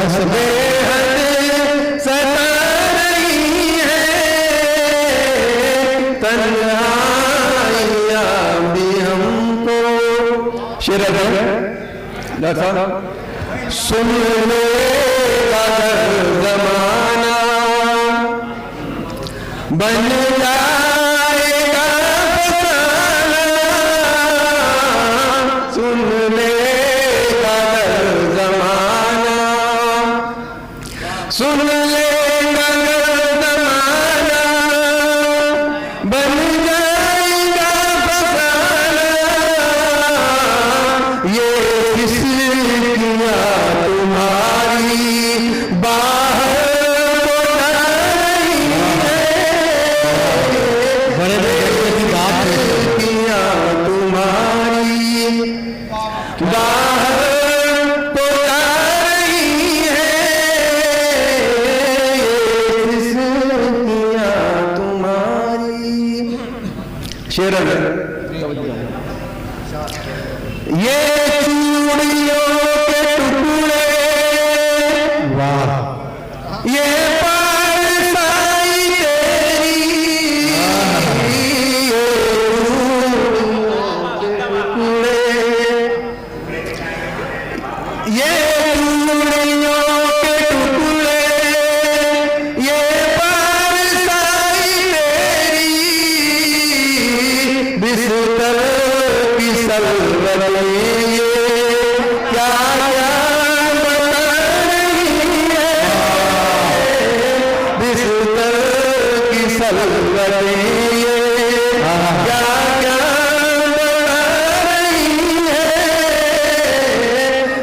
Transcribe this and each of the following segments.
वसल्लम बेहद सता रही है तन्हाइयाँ भी हमको। शेर सुन लेगा जमाना बन जाएगा फसाना, सुन लेगा जमाना, सुन लेगा जमाना बन जाएगा फसाना। ये किसकियाँ तुम्हारी बाहर बड़े बड़े की बात है। तुम्हारी बाहर तो जा रही है, तुम्हारी। शेर ये चूड़ियों के टुकड़े, वाह, ये पारसाई तेरी, ये टुकड़े, ये चूड़ियों के टुकड़े, ये पारसाई तेरी, बिस्तर की सलवटें ये क्या क्या बता रही है, बिस्तर की सलवटें ये क्या क्या बता रही है,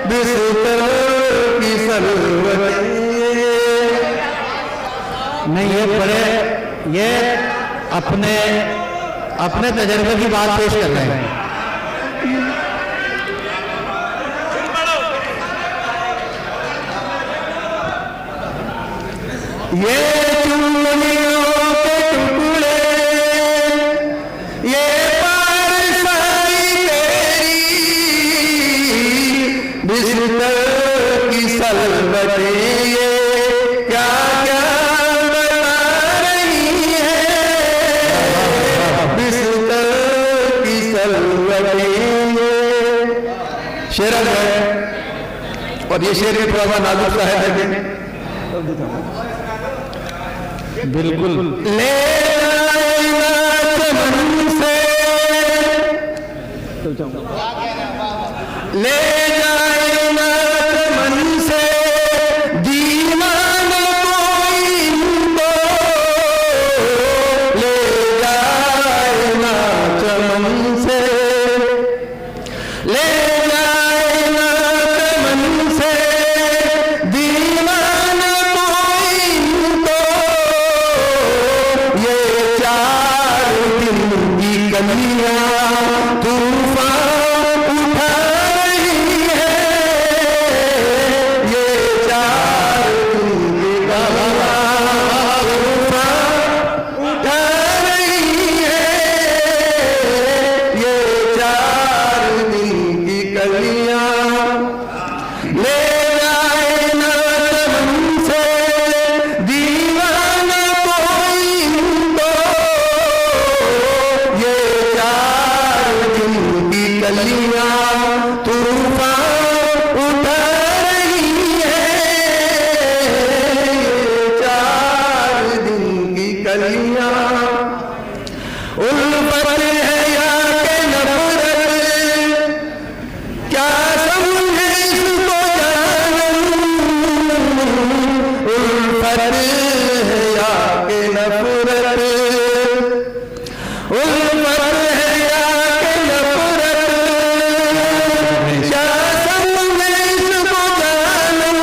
बिस्तर की सलवटें। नहीं ये बड़े, ये अपने अपने तजर्बे की बात पेश कर रहे हैं। ये चूड़ियों के टुकड़े, ये पारसाई तेरी, बिस्तर की सलवटें ये क्या क्या बता रही है, बिस्तर की सलवटें ये। शेर है, और ये शेर भी थोड़ा नाजुक सा है। बिल्कुल ले आएगा चमन से, ले जाएगा चमन से दीवाना कोई इनको, ले जाएगा चमन से, ले जाएगा चमन से दीवाना कोई इनको। ये चार दिन की कलियां तूफान उठा रही है, ये चार दिन की कलियां तूफान उठा रही है, ये चार दिन की कलियां। ले जाए ना चमन से दीवाना कोई इनको, ये चार दिन की कलियां तूफान उठा रही है, ये चार दिन की कलियां। उल्फत है या के नफरत, क्या समझे इसको जानम, उल्फत है या के नफरत, उल्फत है या के नफरत, क्या समझे इसको जानम,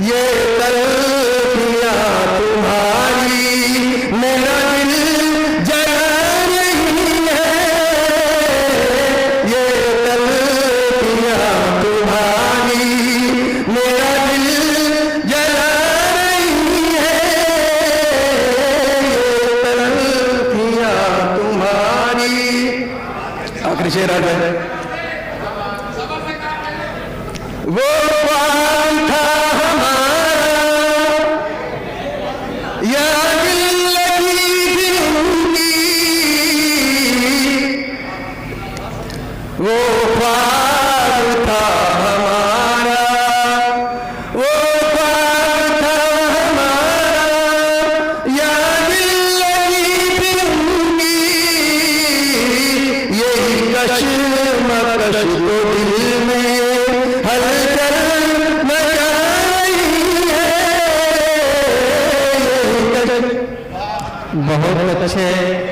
ये तलखियाँ तुम्हारी मेरा दिल जला रही है, ये तलखियाँ तुम्हारी मेरा दिल जला रही है, ये तलखियाँ तुम्हारी। आखिरी शेर आ जाए। वो कशमकश तो दिल में हलचल मचाई है। बहुत अच्छे।